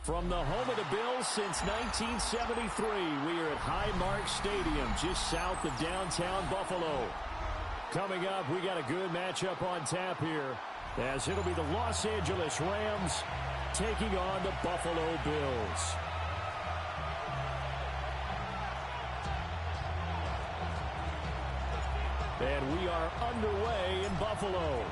From the home of the Bills since 1973, we are at Highmark Stadium, just south of downtown Buffalo. Coming up, we got a good matchup on tap here, as it'll be the Los Angeles Rams taking on the Buffalo Bills. And we are underway in Buffalo.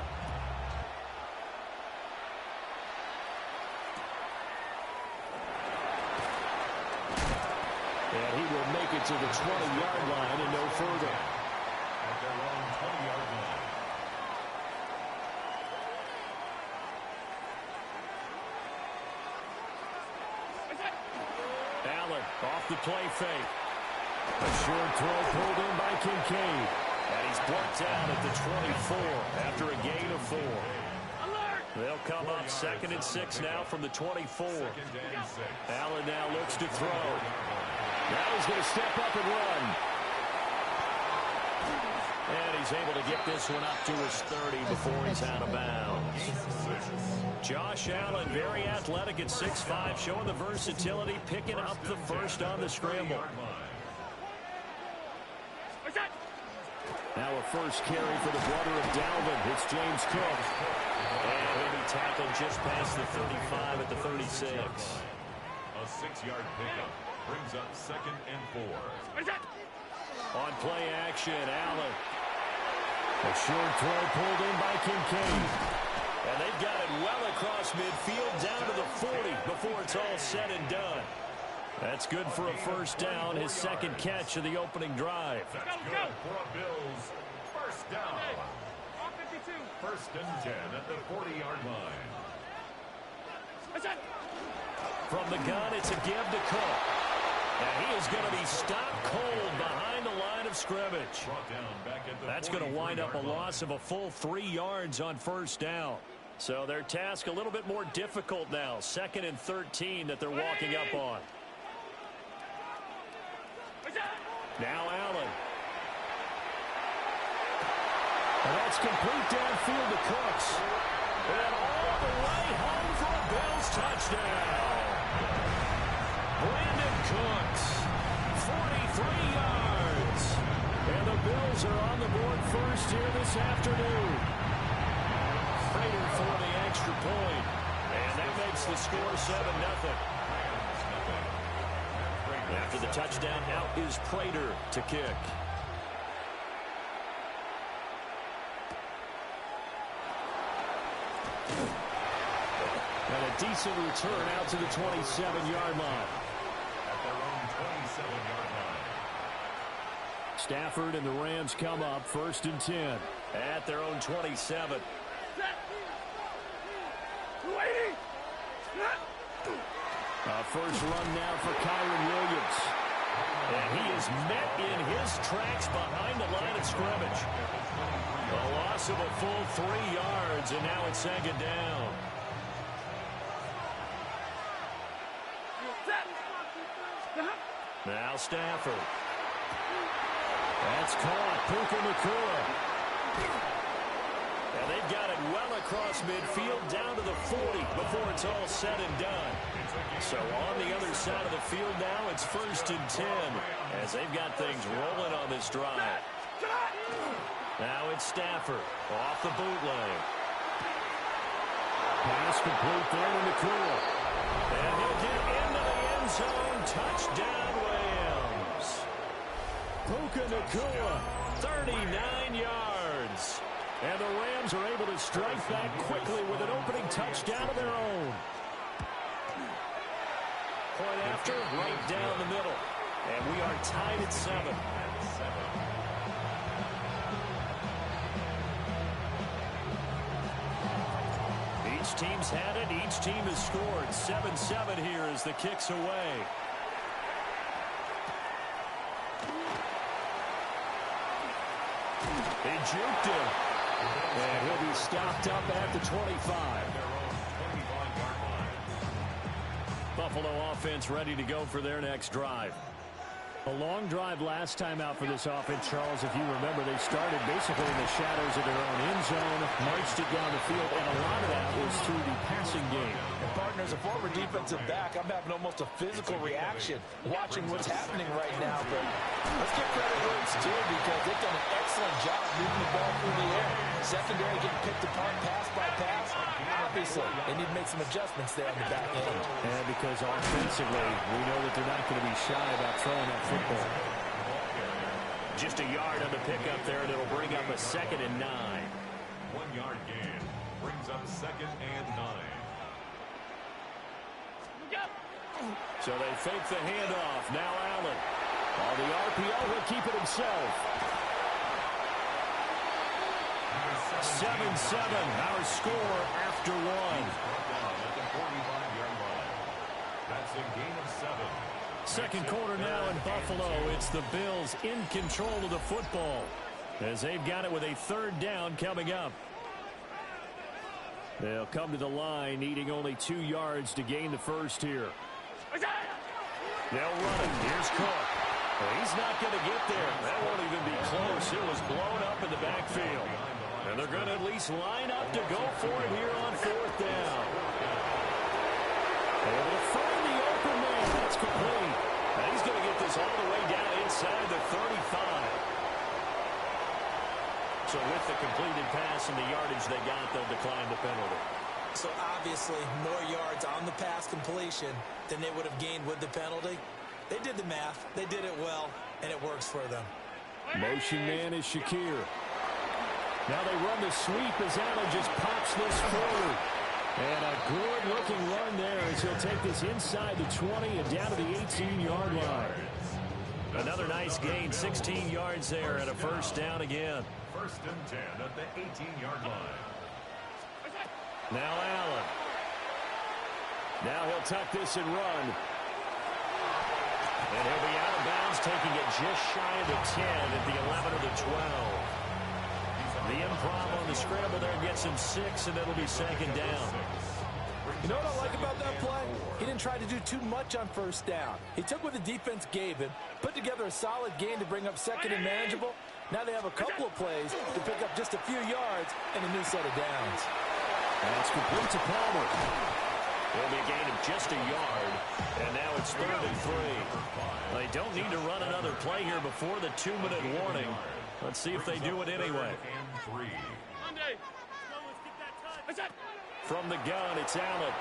And he will make it to the 20-yard line and no further. At their own 20-yard line. Allen off the play fake. A short throw pulled in by Kincaid. And he's brought down at the 24 after a gain of 4. They'll come up 2nd and 6 now from the 24. Allen now looks to throw. Now he's going to step up and run. And he's able to get this one up to his 30 before he's out of bounds. Josh Allen, very athletic at 6'5", showing the versatility, picking up the first on the scramble. Now a first carry for the brother of Dalvin. It's James Cook. And he'll be tackled just past the 35 at the 36. A 6-yard pickup brings up 2nd and 4. On play action, Allen. A short throw pulled in by Kincaid. And they've got it well across midfield down to the 40 before it's all said and done. That's good for a first down, his second catch of the opening drive. That's good for a Bills first down. 1st and 10 at the 40-yard line. From the gun, it's a give to Cook. And he is going to be stopped cold behind the line of scrimmage. That's going to wind up a loss of a full 3 yards on first down. So their task a little bit more difficult now. 2nd and 13 that they're walking up on. Now Allen. And that's complete downfield to Cooks. And all the way home for a Bills touchdown. Brandon Cooks, 43 yards. And the Bills are on the board first here this afternoon. Prater for the extra point. And that makes the score 7-0. After the touchdown, out is Prater to kick. And a decent return out to the 27-yard line. At their own 27-yard line. Stafford and the Rams come up 1st and 10 at their own 27. First run now for Kyron Williams. And he is met in his tracks behind the line of scrimmage. A loss of a full 3 yards, and now it's 2nd down. Now Stafford. That's caught. Puka Nacua. And they've got it well across midfield down to the 40 before it's all said and done. So on the other side of the field now, it's 1st and 10 as they've got things rolling on this drive. Now it's Stafford off the bootleg. Pass complete there to Nacua. And he'll get into the end zone. Touchdown, Rams. Puka Nacua, 39 yards. And the Rams are able to strike back quickly with an opening touchdown of their own. Point after, right down the middle. And we are tied at 7. Each team's had it. Each team has scored. 7-7 here as the kick's away. They juked him. And he'll be stopped up at the 25. Buffalo offense ready to go for their next drive. A long drive last time out for this offense, Charles. If you remember, they started basically in the shadows of their own end zone, marched it down the field, and a lot of that was through the passing game. And partner, as a former defensive back, I'm having almost a physical reaction watching what's happening right now. But let's give credit where it's due, because they've done an excellent job moving the ball through the air. Secondary getting picked apart pass by pass. Obviously, they need to make some adjustments there on the back end. And because offensively, we know that they're not going to be shy about throwing that football. Just a yard on the pickup there, and it'll bring up a 2nd and 9. 1 yard gain brings up 2nd and 9. So they fake the handoff. Now Allen. On the RPO, he'll keep it himself. 7-7, our score after 1. That's a gain of 7. Second quarter now in Buffalo. It's the Bills in control of the football, as they've got it with a 3rd down coming up. They'll come to the line, needing only 2 yards to gain the first here. They'll run it. Here's Cook. Well, he's not going to get there. That won't even be close. It was blown up in the backfield. And they're going to at least line up to go for it here on 4th down. Able to find the open man. That's complete. And he's going to get this all the way down inside the 35. So with the completed pass and the yardage they got, they'll decline the penalty. So obviously, more yards on the pass completion than they would have gained with the penalty. They did the math. They did it well, and it works for them. Motion man is Shakir. Now they run the sweep as Allen just pops this forward. And a good-looking run there as he'll take this inside the 20 and down to the 18-yard line. Another nice gain, 16 yards there and a 1st down again. 1st and 10 at the 18-yard line. Now Allen. Now he'll tuck this and run. And he'll be out of bounds, taking it just shy of the 10 at the 11 of the 12. The improv on the scramble there gets him 6, and it'll be 2nd down. You know what I like about that play? He didn't try to do too much on 1st down. He took what the defense gave him, put together a solid gain to bring up 2nd and manageable. Now they have a couple of plays to pick up just a few yards and a new set of downs. That's complete to Palmer. It'll be a gain of just a yard, and now it's 3rd and 3. They don't need to run another play here before the 2-minute warning. Let's see if they do it anyway. From the gun, it's Allen.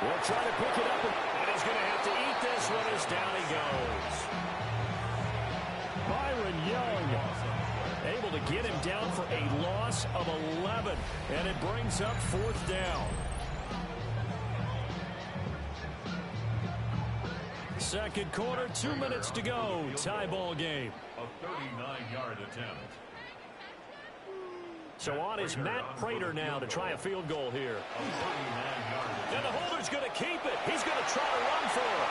We'll try to pick it up, and he's going to have to eat this one as down he goes. Byron Young able to get him down for a loss of 11, and it brings up 4th down. Second quarter, 2 minutes to go. Tie ball game. A 39-yard attempt. So on is Matt Prater now to try a field goal here. And the holder's going to keep it. He's going to try to run for it.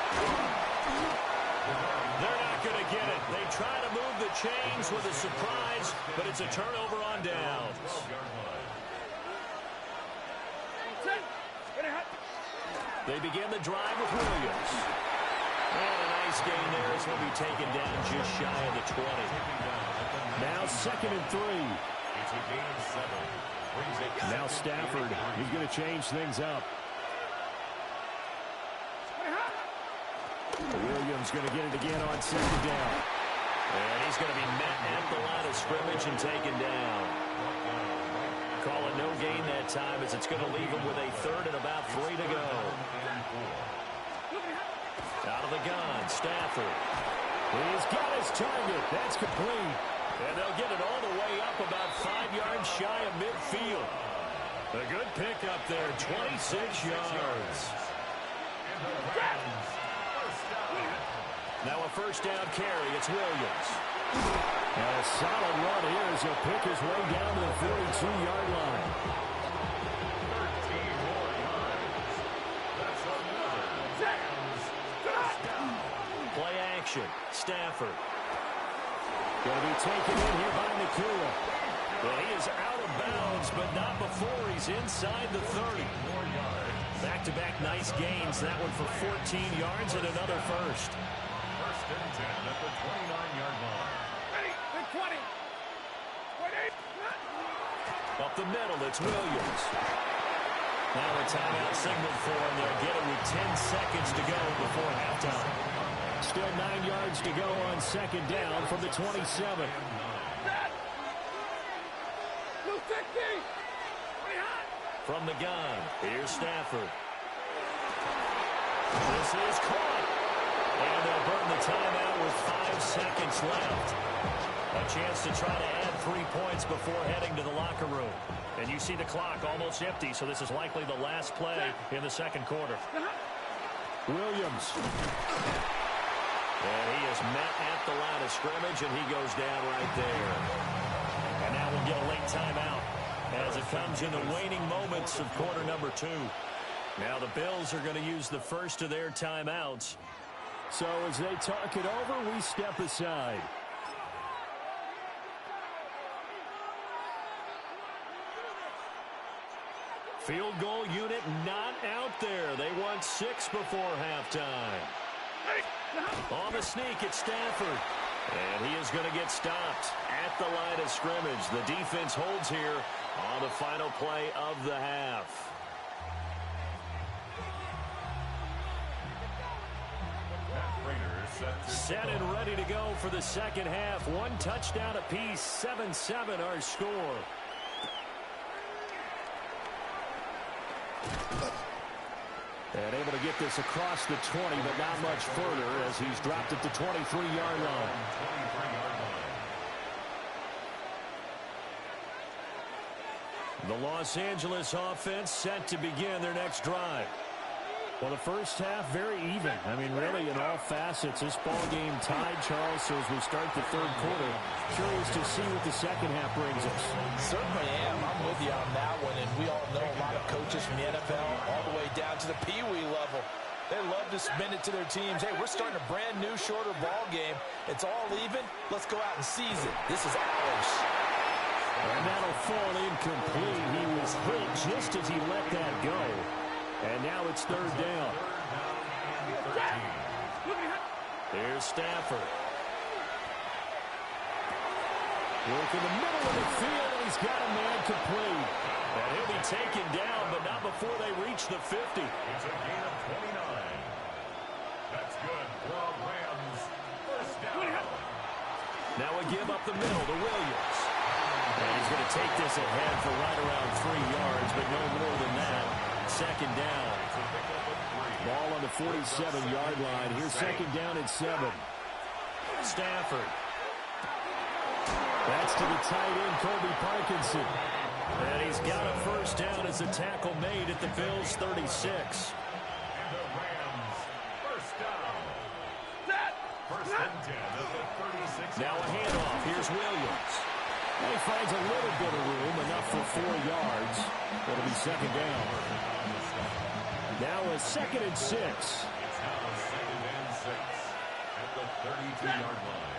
They're not going to get it. They try to move the chains with a surprise, but it's a turnover on downs. They begin the drive with Williams. And a nice gain there as he'll be taken down just shy of the 20. Now 2nd and 3. It's a gain of 7. Now Stafford, he's going to change things up. Williams going to get it again on 2nd down. And he's going to be met at the line of scrimmage and taken down. Call it no gain that time as it's going to leave him with a 3rd and about 3 to go. Out of the gun, Stafford. He's got his target. That's complete. And they'll get it all the way up about 5 yards shy of midfield. A good pickup there, 26 yards. Now a 1st down carry. It's Williams. And a solid run here as he'll pick his way down to the 42-yard line. 13 more yards. That's another. Play action. Stafford. Going to be taken in here by Nakua. Well, he is out of bounds, but not before he's inside the 30. Back-to-back nice gains. That one for 14 yards and another 1st. 1st and and 10 at the 29-yard line. Ready, 20. 20. Up the middle, it's Williams. Now a timeout signal for him. They'll get it with 10 seconds to go before halftime. Still 9 yards to go on second down from the 27. From the gun, here's Stafford. This is caught. And they'll burn the timeout with 5 seconds left. A chance to try to add 3 points before heading to the locker room. And you see the clock almost empty, so this is likely the last play in the second quarter. Williams. And he is met at the line of scrimmage, and he goes down right there. And now we'll get a late timeout as it comes in the waning moments of quarter number 2. Now the Bills are going to use the first of their timeouts. So as they talk it over, we step aside. Field goal unit not out there. They won 6 before halftime. On the sneak, it's Stafford. And he is going to get stopped at the line of scrimmage. The defense holds here on the final play of the half. Set and ready to go for the second half. 1 touchdown apiece, 7-7 our score. And able to get this across the 20, but not much further as he's dropped at the 23-yard line. The Los Angeles offense set to begin their next drive. Well, the first half, very even. I mean, really, in all facets, this ball game tied, Charles, so as we start the third quarter, curious to see what the second half brings us. Certainly am. I'm with you on that one, and we all know a lot of coaches from the NFL all the way down to the Pee-wee level. They love to spin it to their teams. Hey, we're starting a brand new, shorter ball game. It's all even. Let's go out and seize it. This is ours. And that'll fall incomplete. He was hit just as he let that go. And now it's third down. Here's Stafford. Work in the middle of the field, and he's got a man complete. And he'll be taken down, but not before they reach the 50. It's a gain of 29. That's good for Rams. First down. Now a give up the middle to Williams. And he's going to take this ahead for right around 3 yards, but no more than that. Second down. Ball on the 47-yard line. Here's second down at 7. Stafford. That's to the tight end, Colby Parkinson. And he's got a first down as a tackle made at the Bills' 36. And the Rams, first down. First and 10 at the 36. Now a handoff. Here's Williams. And he finds a little bit of room, enough for 4 yards. It'll be second down. Now a second and 6. It's now second and 6 at the 32-yard line.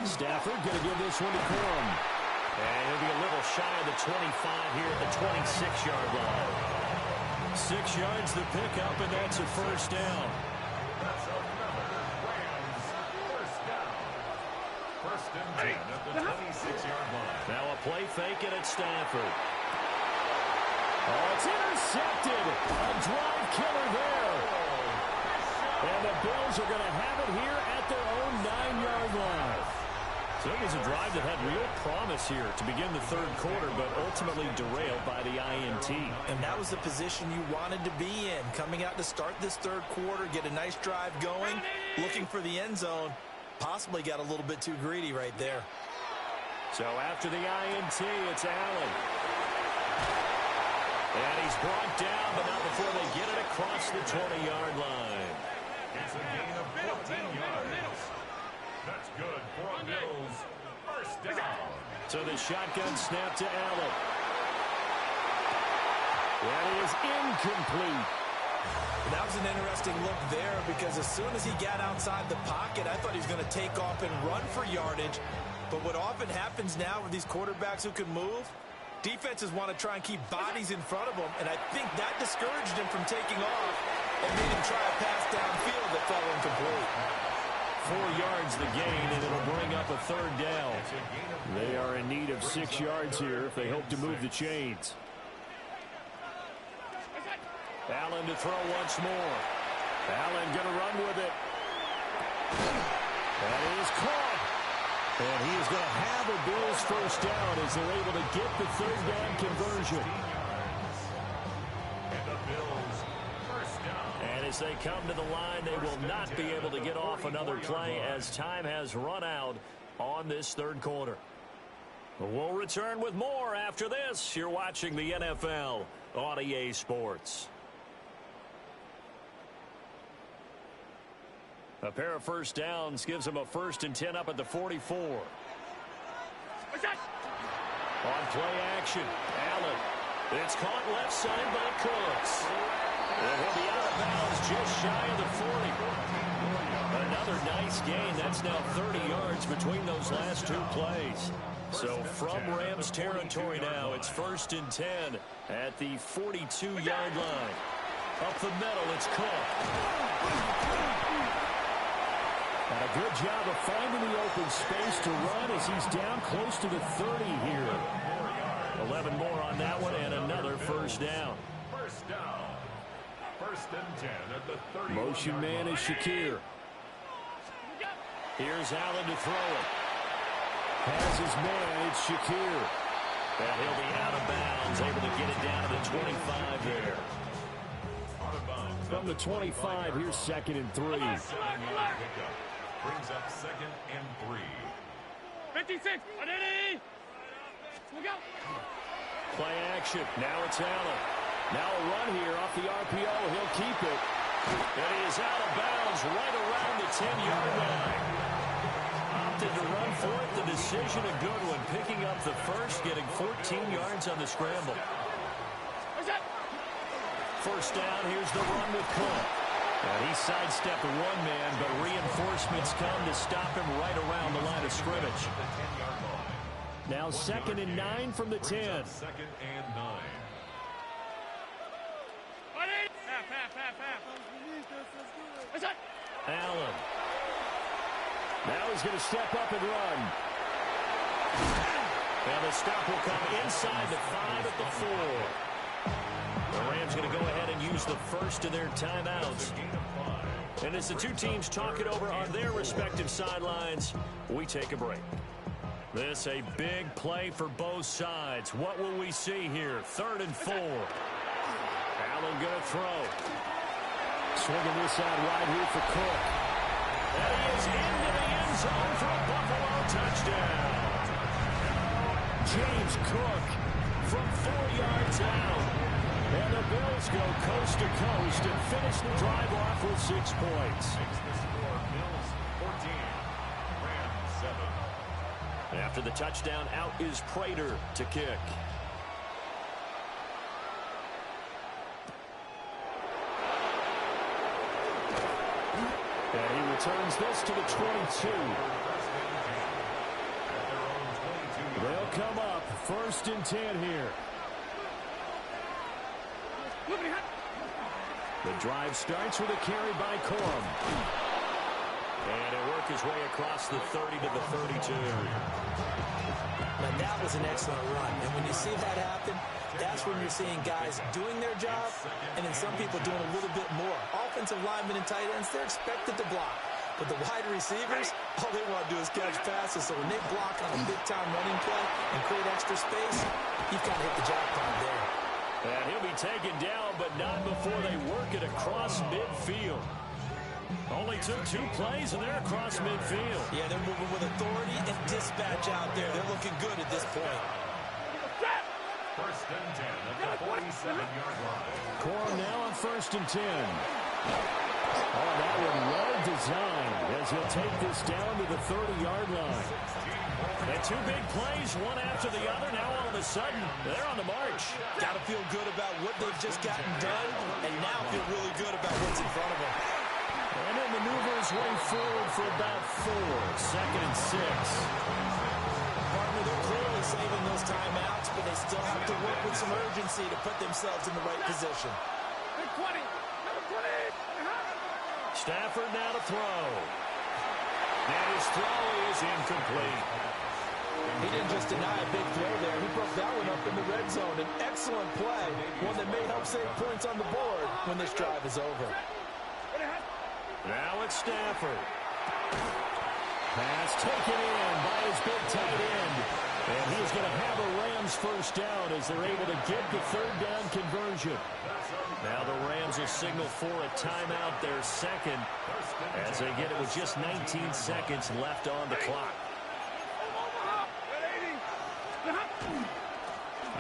Stafford going to give this one to Corum. And he'll be a little shy of the 25 here at the 26-yard line. 6 yards the pickup, and that's a first down. That's another Rams first down. First and 10 at the 26-yard line. Now a play fake, and it's Stafford. Oh, it's intercepted. A drive killer there. And the Bills are going to have it here at their own 9-yard line. So it was a drive that had real promise here to begin the third quarter, but ultimately derailed by the INT. And that was the position you wanted to be in. Coming out to start this third quarter, get a nice drive going, looking for the end zone. Possibly got a little bit too greedy right there. So after the INT, it's Allen. And he's brought down, but not before they get it across the 20-yard line. It's a gain of 14 yards. That's good for Bills. First down. So the shotgun snap to Allen. That is incomplete. That was an interesting look there because as soon as he got outside the pocket, I thought he was going to take off and run for yardage. But what often happens now with these quarterbacks who can move, Defenses want to try and keep bodies in front of them, and I think that discouraged him from taking off and made him try a pass downfield that fell incomplete. 4 yards the gain, and it'll bring up a third down. They are in need of 6 yards here if they hope to move the chains. Allen to throw once more. Allen going to run with it. That is caught. And he is going to have a Bills first down as they're able to get the third down conversion. And the Bills first down. And as they come to the line, they will not be able to get off another play as time has run out on this third quarter. We'll return with more after this. You're watching the NFL on EA Sports. A pair of first downs gives them a 1st and 10 up at the 44. On play action, Allen. It's caught left side by Cooks. And he'll be out of bounds just shy of the 40. Another nice gain. That's now 30 yards between those last 2 plays. So from Rams territory now, it's 1st and 10 at the 42-yard line. Up the middle, it's Cook. And a good job of finding the open space to run as he's down close to the 30 here. 11 more on that one and another first down. First down. 1st and 10 at the 30. Motion man is Shakir. Here's Allen to throw it. Has his man, it's Shakir. And he'll be out of bounds, able to get it down to the 25 there. From the 25, here's 2nd and 3. Brings up 2nd and 3. 56. Look out. Play action. Now it's Allen. Now a run here off the RPO. He'll keep it. And he is out of bounds right around the 10-yard line. Opted to run for it. The decision a good one. Picking up the first, getting 14 yards on the scramble. First down, here's the run with Cook. And he sidestepped the one man, but reinforcements come to stop him right around the line of scrimmage. Now 2nd and 9 from the 10. 2nd and 9. Allen. Now he's going to step up and run. And the stop will come inside the 5 at the 4. The Rams going to go ahead and use the first of their timeouts. And as the two teams talk it over on their respective sidelines, we take a break. This a big play for both sides. What will we see here? 3rd and 4. Allen going to throw. Swinging this out wide here for Cook. And he is into the end zone for a Buffalo touchdown. James Cook from 4 yards out. And the Bills go coast to coast and finish the drive off with 6 points. The score, Bills 14, Rams 7. After the touchdown, out is Prater to kick. And he returns this to the 22. They'll come up 1st and 10 here. The drive starts with a carry by Corum. And he'll work his way across the 30 to the 32. Now that was an excellent run. And when you see that happen, that's when you're seeing guys doing their job and then some people doing a little bit more. Offensive linemen and tight ends, they're expected to block. But the wide receivers, all they want to do is catch passes. So when they block on a big-time running play and create extra space, you've got to hit the jackpot there. And he'll be taken down, but not before they work it across midfield. Only took 2 plays, and they're across midfield. Yeah, they're moving with authority and dispatch out there. They're looking good at this point. 1st and 10 at the 47-yard line. Corum now on 1st and 10. Oh, that one well designed as he'll take this down to the 30-yard line. And 2 big plays, one after the other. Now all of a sudden, they're on the march. Got to feel good about what they've just gotten done, and now feel really good about what's in front of them. And he'll maneuver his way forward for about 4. 2nd and 6. Partner, they're clearly saving those timeouts, but they still have have to work with some urgency to put themselves in the right position. 20. Number 20. Stafford now to throw. And his throw is incomplete. He didn't just deny a big throw there. He broke that one up in the red zone. An excellent play, one that may help save points on the board when this drive is over. Now it's Stafford. Pass taken in by his big tight end. And he's going to have a Rams first down as they're able to get the third down conversion. Now the Rams will signal for a timeout, their second, as they get it with just 19 seconds left on the clock.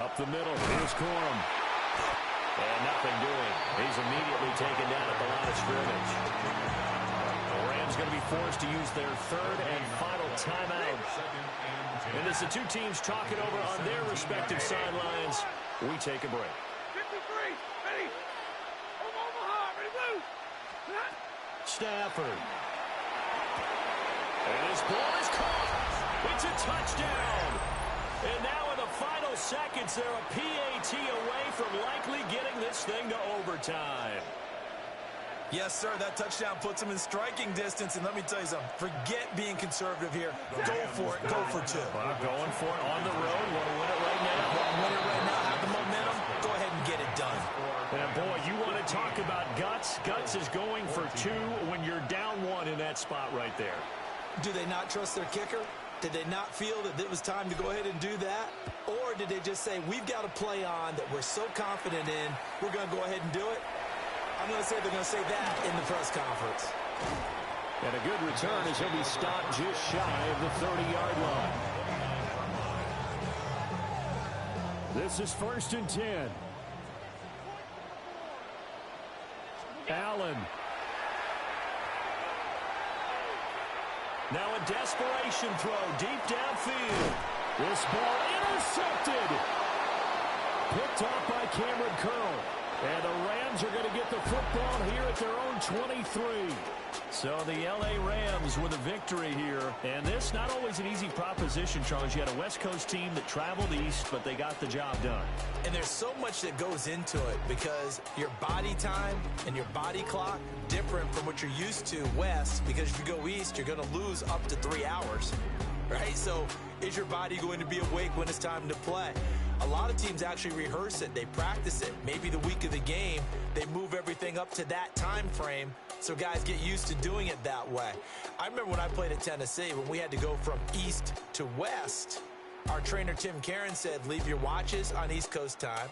Up the middle, here's Corum. And nothing doing. He's immediately taken down at the line of scrimmage. The Rams going to be forced to use their third and final timeout. And as the two teams talk it over on their respective sidelines, we take a break. 53, ready. Omaha, ready, blue. Stafford. And his ball is caught. It's a touchdown. And now in the final seconds, they're a PAT away from likely getting this thing to overtime. Yes, sir, that touchdown puts them in striking distance. And let me tell you something, forget being conservative here. Go for it, go for two. Well, going for it on the road. Want to win it right now? Want to win it right now, have the momentum, go ahead and get it done. And boy, you want to talk about guts. Guts is going for two when you're down one in that spot right there. Do they not trust their kicker? Did they not feel that it was time to go ahead and do that? Or did they just say, we've got a play on that we're so confident in, we're going to go ahead and do it? I'm going to say they're going to say that in the press conference. And a good return as he'll be stopped just shy of the 30-yard line. This is 1st and 10. Allen. Now a desperation throw deep downfield. This ball intercepted. Picked off by Cameron Curl. And the Rams are going to get the football here at their own 23. So the L.A. Rams with a victory here. And this not always an easy proposition, Charles. You had a West Coast team that traveled east, but they got the job done. And there's so much that goes into it because your body time and your body clock different from what you're used to west, because if you go east, you're going to lose up to 3 hours, right? So is your body going to be awake when it's time to play? A lot of teams actually rehearse it. They practice it. Maybe the week of the game, they move everything up to that time frame so guys get used to doing it that way. I remember when I played at Tennessee, when we had to go from east to west, our trainer Tim Karen said, leave your watches on East Coast time.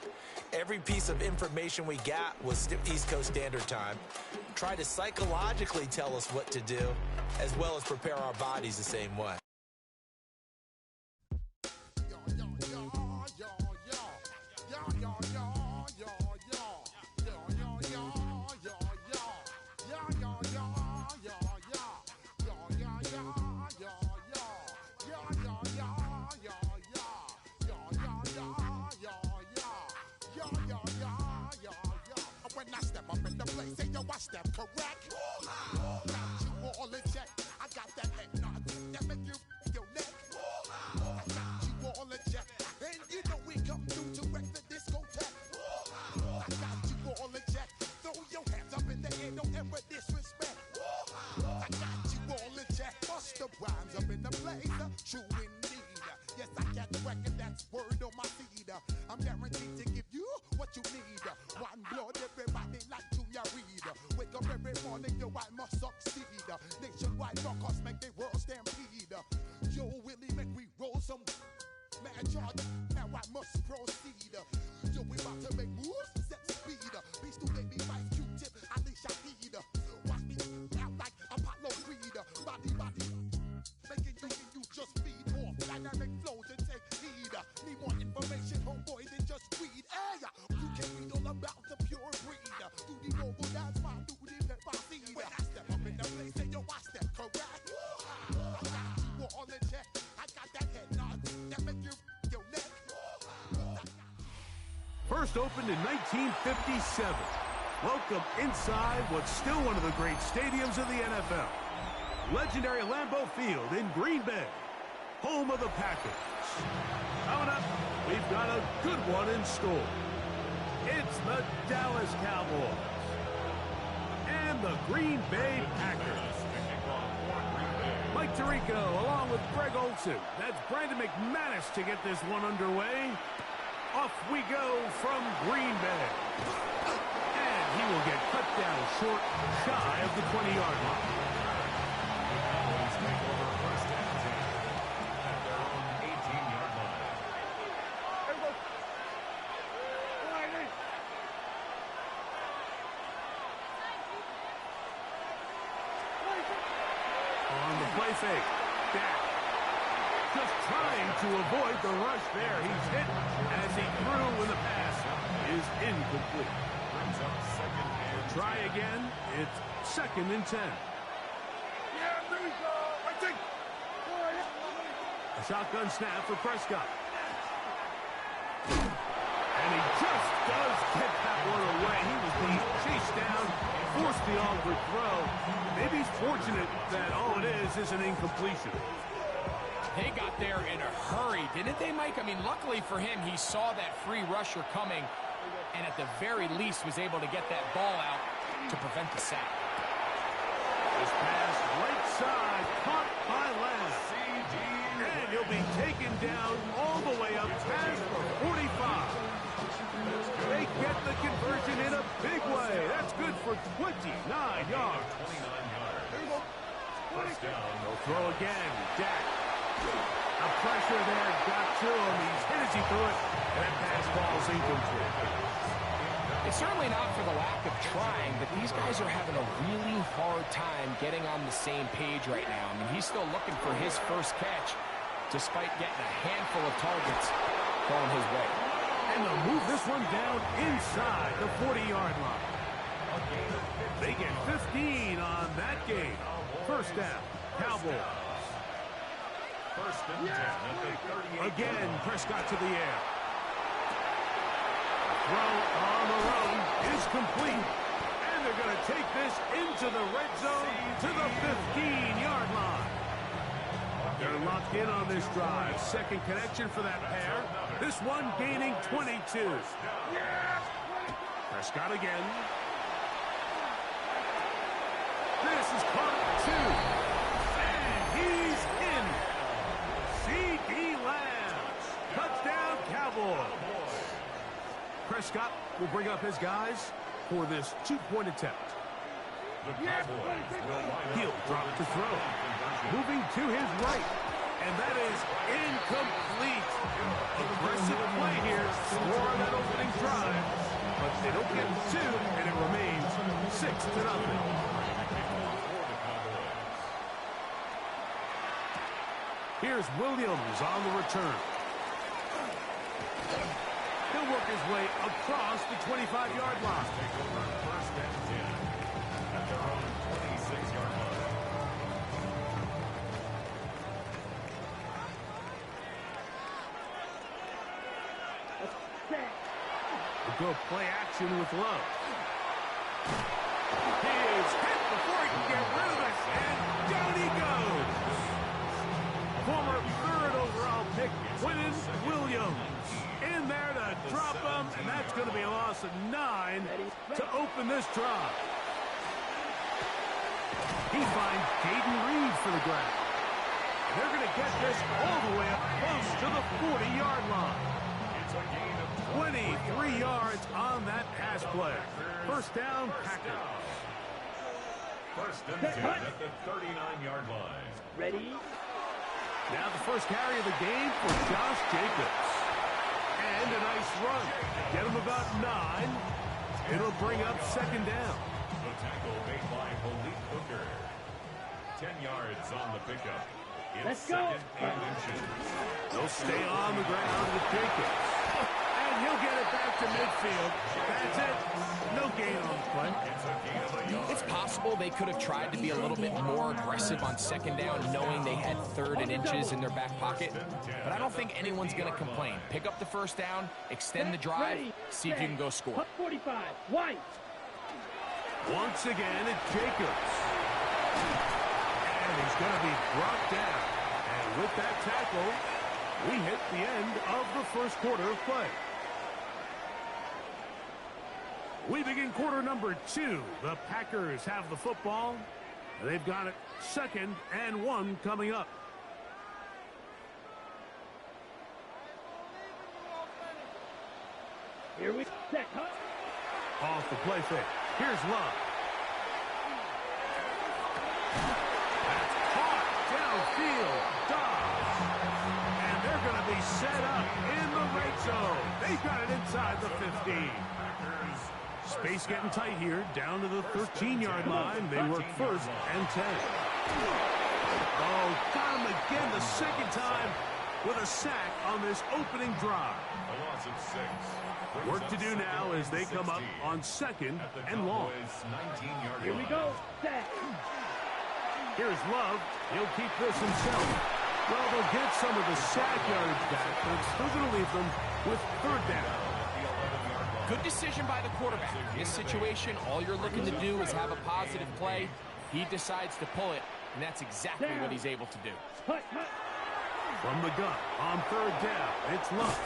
Every piece of information we got was East Coast Standard Time. Try to psychologically tell us what to do, as well as prepare our bodies the same way. I step correct. Got you all in check. I got that head nod that make you your neck. I got you all in check. And you know we come through to wreck the discotheque. I got you all in check. Throw your hands up in the air, don't ever disrespect. I got you all in check. Bust the rhymes up in the place. True indeed. Yes, I got the record, that's word on my feed. I'm guaranteed to give you what you need. One blood, everybody like Junior Reed. Wake up every morning, yo, I must succeed. Nationwide knockouts make the world stampede. Yo, Willie, make we roll some mad charge. Now I must proceed. Yo, we about to make moves, set speed. Beats to make me fight Q-tip, Alicia Heed. Watch me out like Apollo Creed. Body, making you just feed off dynamic flows and take heed. Need more information, homeboy, than just read. Hey, you can read all about the pure breed. Do the noble dance, my do the pepper seed. When I step up in the place, say yo, I step correct. I got you all in check. I got that head nod that make you your neck. First opened in 1957. Welcome inside what's still one of the great stadiums of the NFL. Legendary Lambeau Field in Green Bay, home of the Packers. Coming up, we've got a good one in store. It's the Dallas Cowboys and the Green Bay Packers. Mike Tirico along with Greg Olsen. That's Brandon McManus to get this one underway. Off we go from Green Bay. And he will get cut down short, shy of the 20-yard line. Play fake. Dak just trying to avoid the rush there. He's hit as he threw when the pass is incomplete. Try again. It's 2nd and 10. Yeah, there we go. I think. A shotgun snap for Prescott. And he just does get that one away. He was being chased down, forced the awkward throw. Maybe he's fortunate that all it is an incompletion. They got there in a hurry, didn't they, Mike? I mean, luckily for him, he saw that free rusher coming and at the very least was able to get that ball out to prevent the sack. This pass right side, caught by Lamb. And he'll be taken down all the way up past the 45. They get the conversion in a big way. That's good for 29 yards. They'll throw again. Dak. A pressure there got to him. He's hit as he threw it. And that pass falls incomplete. It's certainly not for the lack of trying, but these guys are having a really hard time getting on the same page right now. I mean, he's still looking for his first catch, despite getting a handful of targets thrown his way. And they'll move this one down inside the 40-yard line. They get 15 on that game. First down, Cowboys. Again, Prescott to the air. Throw on the run is complete. And they're going to take this into the red zone to the 15-yard line. They're locked in on this drive. Second connection for that pair. This one gaining 22. Prescott again. This is caught 2. And he's in. C.D. Lamb. Touchdown, Cowboys. Prescott will bring up his guys for this 2-point attempt. He'll drop to throw. Moving to his right. And that is incomplete. Aggressive play here. Score on that opening drive. But they don't get 2, and it remains 6-0. Here's Williams on the return. He'll work his way across the 25-yard line. First and 10 at their own 26-yard line. We'll go play action with Love. He is hit before he can get rid of it, and down he goes. Former 3rd overall pick, Quinton Williams, in there to drop him, and that's going to be a loss of 9 to open this drive. He finds Jaden Reed for the grab. They're going to get this all the way up close to the 40-yard line. 23 yards on that pass play. First down, Packers. First and 10 at the 39-yard line. Ready? Now the first carry of the game for Josh Jacobs. And a nice run. Get him about 9. It'll bring up second down. The tackle made by Malik Hooker. 10 yards on the pickup. It's second and inches. They'll stay on the ground with Jacobs. And he'll get it back to midfield. That's it. No gain on the play. It's possible they could have tried to be a little bit more aggressive on second down, knowing they had 3rd and inches in their back pocket. But I don't think anyone's going to complain. Pick up the first down, extend the drive, see if you can go score. 45, White. Once again, it's Jacobs. And he's going to be brought down. And with that tackle, We hit the end of the first quarter of play. We begin quarter number 2. The Packers have the football. They've got it 2nd and 1 coming up. Here we set. Off the play fake. Here's Love. That's caught downfield. Dobbs. And they're going to be set up in the red zone. They've got it inside the 15. Space getting tight here. Down to the 13-yard line. They work 1st and 10. Oh, got him again the second time with a sack on this opening drive. A loss of 6. Work to do now as they come up on 2nd and long. Here we go. Set. Here's Love. He'll keep this himself. Well, they'll get some of the sack yardage back, but it's still going to leave them with 3rd down. Good decision by the quarterback. In this situation, all you're looking to do is have a positive play. He decides to pull it, and that's exactly what he's able to do. From the gun on 3rd down, it's Love.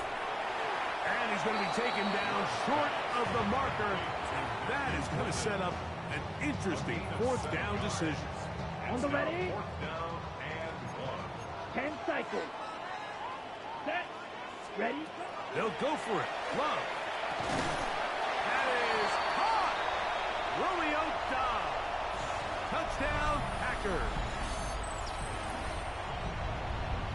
And he's going to be taken down short of the marker. And that is going to set up an interesting 4th down decision. On the ready. 4th down and 1. 10 cycles. Set. Ready. They'll go for it. Love. That is caught. Romeo Dobbs. Touchdown, Packers.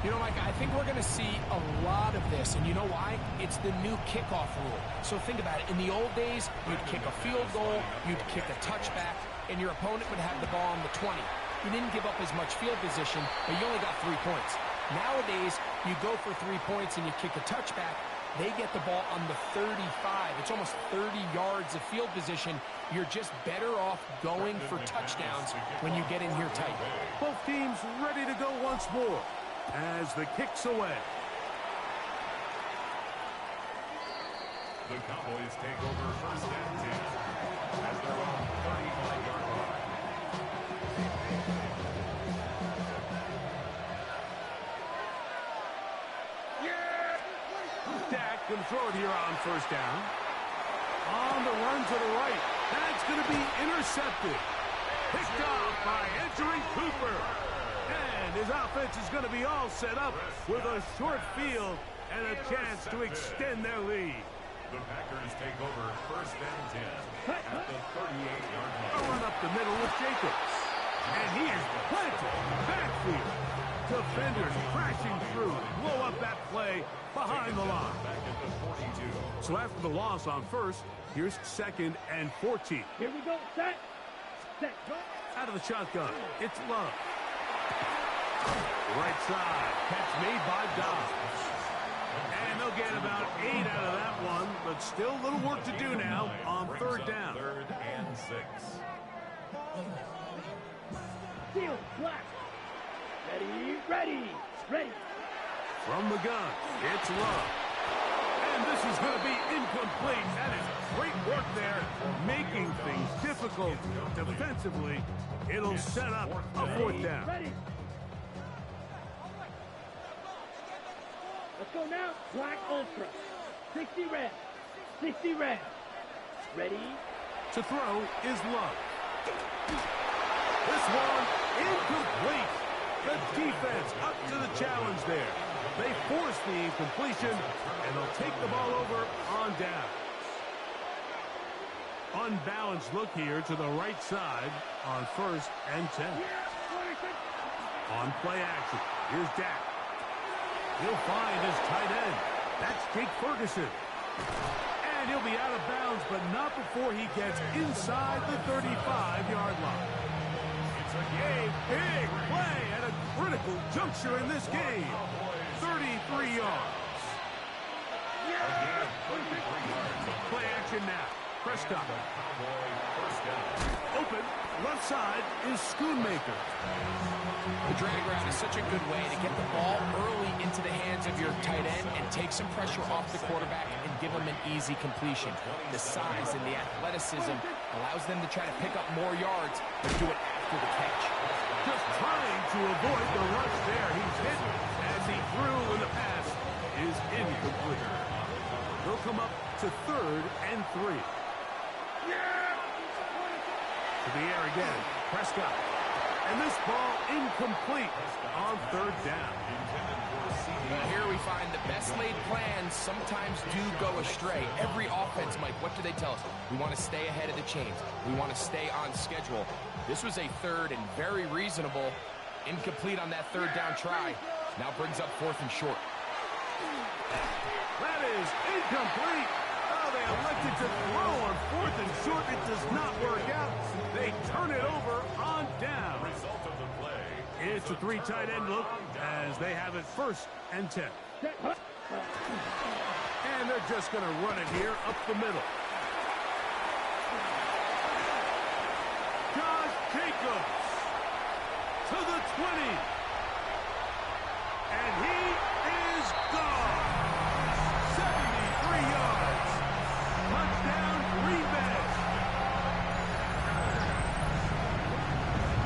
You know, Mike, I think we're going to see a lot of this, and you know why? It's the new kickoff rule. So think about it. In the old days, you'd kick a field goal, you'd kick a touchback, and your opponent would have the ball on the 20. You didn't give up as much field position, but you only got 3 points. Nowadays, you go for 3 points and you kick a touchback. They get the ball on the 35. It's almost 30 yards of field position. You're just better off going for touchdowns when you get in here tight. Both teams ready to go once more as the kick's away. The Cowboys take over 1st and 10 as they're on 35-yard line. Dak going to throw it here on 1st down. On the run to the right. That's going to be intercepted. Picked off by entering Cooper. And his offense is going to be all set up with a short field and a chance to extend their lead. The Packers take over 1st and 10 at the 38-yard A line. run up the middle with Jacobs. And he is planted. Backfield. Defenders crashing through. Blow up that play behind the line. Back at the 42. So after the loss on 1st, here's 2nd and 14. Here we go. Set. Set. Go. Out of the shotgun, it's Love. Right side, catch made by Dobbs. And they'll get about 8 out of that one, but still a little work to do now on 3rd down. 3rd and 6. Seal. Black. Ready. Ready. Ready. From the gun, it's Love. And this is going to be incomplete. That is great work there, making things difficult defensively. It'll set up a 4th down. Ready. Let's go now. Black Ultra. 60 red. 60 red. Ready. To throw is Love. This one incomplete. The defense up to the challenge there. They force the incompletion, and they'll take the ball over on down. Unbalanced look here to the right side on 1st and 10. On play action, here's Dak. He'll find his tight end. That's Jake Ferguson. And he'll be out of bounds, but not before he gets inside the 35-yard line. It's a big play at a critical juncture in this game. 33 yards. Play action now. Prescott. Open. Left side is Schoonmaker. The drag route is such a good way to get the ball early into the hands of your tight end and take some pressure off the quarterback and give him an easy completion. The size and the athleticism allows them to try to pick up more yards, but do it after the catch. Just trying to avoid the rush there. He's hit as he threw in the pass incomplete. They'll come up to 3rd and 3. To the air again, Prescott. And this ball incomplete on 3rd down. Here we find the best laid plans sometimes do go astray. Every offense, Mike, what do they tell us? We want to stay ahead of the chains. We want to stay on schedule. This was a 3rd and very reasonable. Incomplete on that 3rd down try. Now brings up 4th and short. That is incomplete. Oh, they elected to throw on 4th and short. It does not work out. They turn it over on down. Result of the play. It's a 3 tight end look as they have it 1st and 10. And they're just going to run it here up the middle. Josh Jacobs to the 20. And he is gone. 73 yards. Touchdown, Green Bay.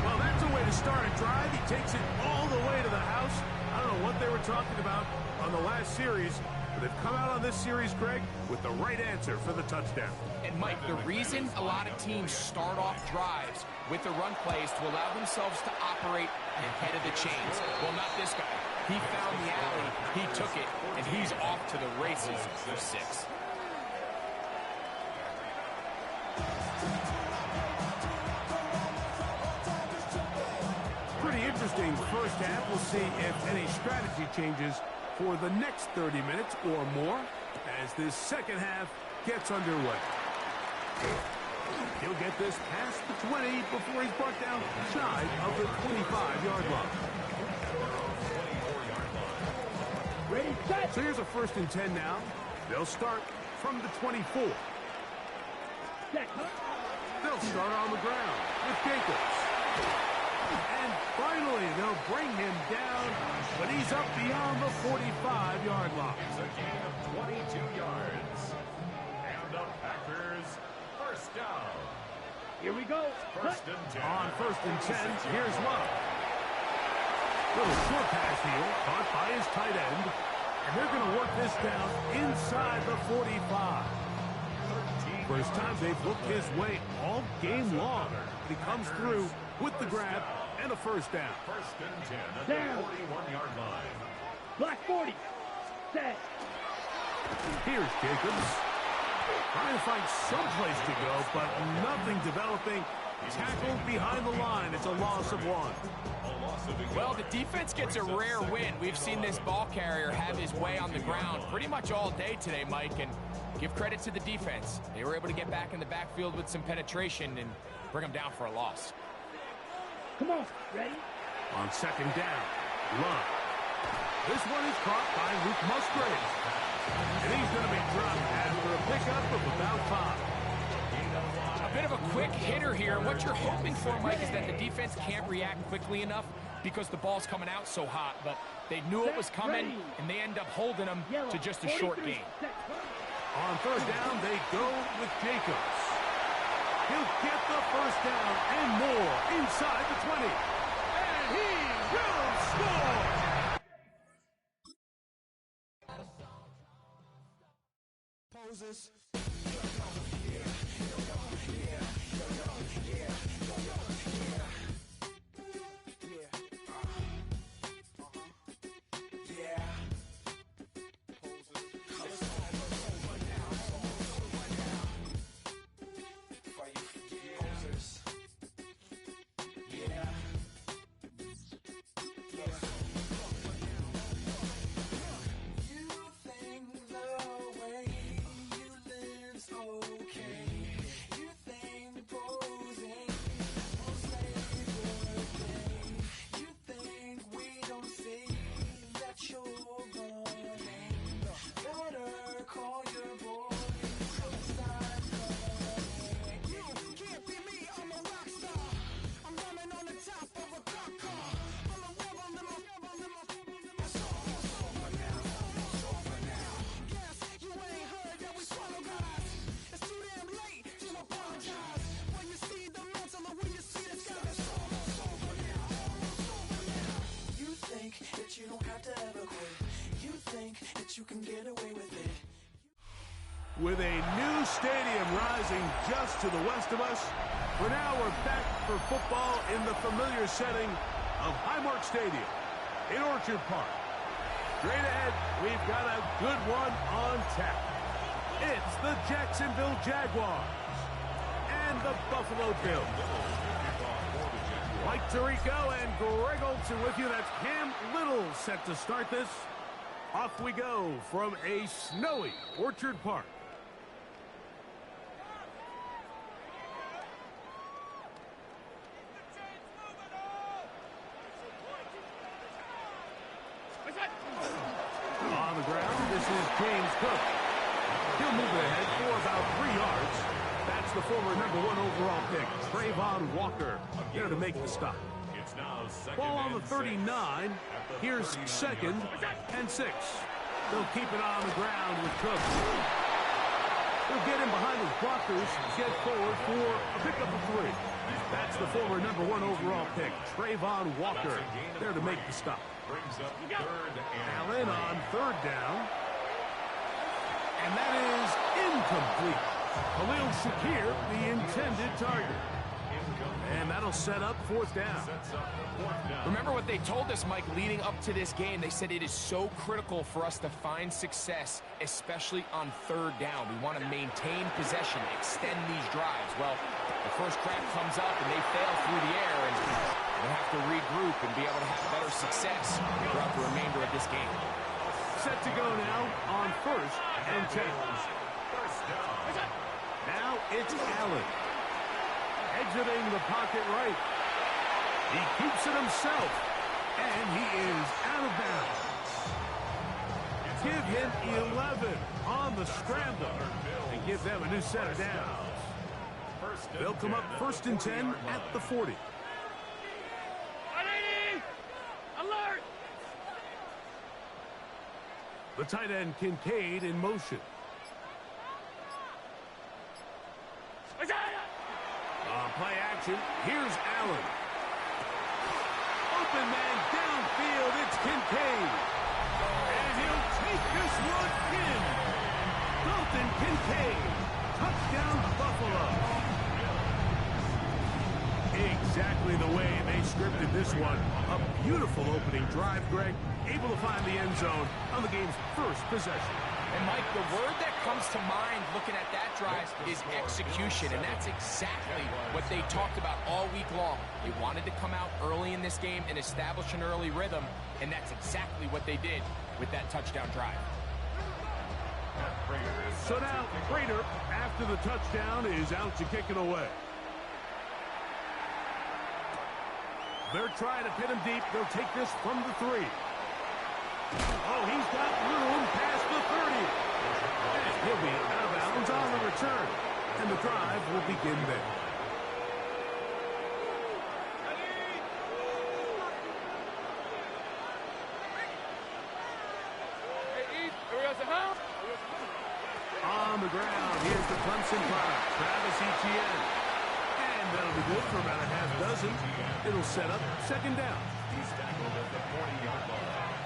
Well, that's a way to start a drive. He takes it all the way to the house. I don't know what they were talking about on the last series, but they've come out on this series, Greg, with the right answer for the touchdown. And Mike, the reason a lot of teams start off drives with the run plays to allow themselves to operate ahead of the chains. Well, not this guy. He found the alley, he took it, and he's off to the races for 6. Pretty interesting first half. We'll see if any strategy changes for the next 30 minutes or more as this second half gets underway. He'll get this past the 20 before he's brought down shy of the 25-yard line. Ready, set. So here's a 1st and 10 now. They'll start from the 24. Set. They'll start on the ground with Jacobs. And finally, they'll bring him down, but he's up beyond the 45-yard line. It's a gain of 22 yards. And the Packers, 1st down. Here we go. 1st and 10. On 1st and 10, here's Love. Little short pass here, caught by his tight end. And they're going to work this down inside the 45. First time they've looked his way all game long. He comes through with the grab and a 1st down. 1st and 10 at Down. the 41-yard line. Black 40. Set. Here's Jacobs. Trying to find some place to go, but nothing developing. Tackled behind the line. It's a loss of 1. Well, the defense gets a rare win. We've seen this ball carrier have his way on the ground pretty much all day today, Mike, and give credit to the defense. They were able to get back in the backfield with some penetration and bring them down for a loss. Come on. Ready? On 2nd down, Love. This one is caught by Luke Musgrave. And he's going to be dropped after a pickup of about 5. A bit of a quick hitter here. What you're hoping for, Mike, is that the defense can't react quickly enough because the ball's coming out so hot. But they knew it was coming, and they end up holding them to just a short gain. On 3rd down, they go with Jacobs. He'll get the 1st down and more inside the 20. And he will score! Poses. With a new stadium rising just to the west of us, for now we're back for football in the familiar setting of Highmark Stadium in Orchard Park. Straight ahead, we've got a good one on tap. It's the Jacksonville Jaguars and the Buffalo Bills. Mike Tirico and Greg Olson with you. That's Cam Little set to start this. Off we go from a snowy Orchard Park. On the ground, this is James Cook. He'll move it ahead for about 3 yards. That's the former #1 overall pick, Trayvon Walker, there to make the stop. Ball on the 39. Here's 2nd and 6. They'll keep it on the ground with Cook. He'll get in behind his blockers, get forward for a pickup of 3. That's the former #1 overall pick, Trayvon Walker, there to make the stop. Allen on 3rd down. And that is incomplete. Khalil Shakir, the intended target. And that'll set up 4th down. Remember what they told us, Mike, leading up to this game. They said it is so critical for us to find success, especially on 3rd down. We want to maintain possession, extend these drives. Well, the first crack comes up and they fail through the air, and we'll have to regroup and be able to have better success throughout the remainder of this game. Set to go now on 1st and 10. Now it's Allen. Exiting the pocket right. He keeps it himself, and he is out of bounds. Give him 11 on the scramble and give them a new set of downs. They'll come up 1st and 10 at the 40. Alert! The tight end Kincaid in motion. Play action. Here's Allen. Open man downfield. It's Kincaid. And he'll take this one in. Dalton Kincaid. Touchdown Buffalo. Exactly the way they scripted this one. A beautiful opening drive, Greg. Able to find the end zone on the game's first possession. And, Mike, the word that comes to mind looking at that drive is execution, and that's exactly what they talked about all week long. They wanted to come out early in this game and establish an early rhythm, and that's exactly what they did with that touchdown drive. So now, Prater, after the touchdown, is out to kick it away. They're trying to pin him deep. They'll take this from the 3. Oh, he's got room past the 30. And he'll be out of bounds on the return. And the drive will begin there. On the ground, here's the Clemson product, Travis Etienne. And that'll be good for about a half dozen. It'll set up 2nd down. He's tackled at the 40-yard line.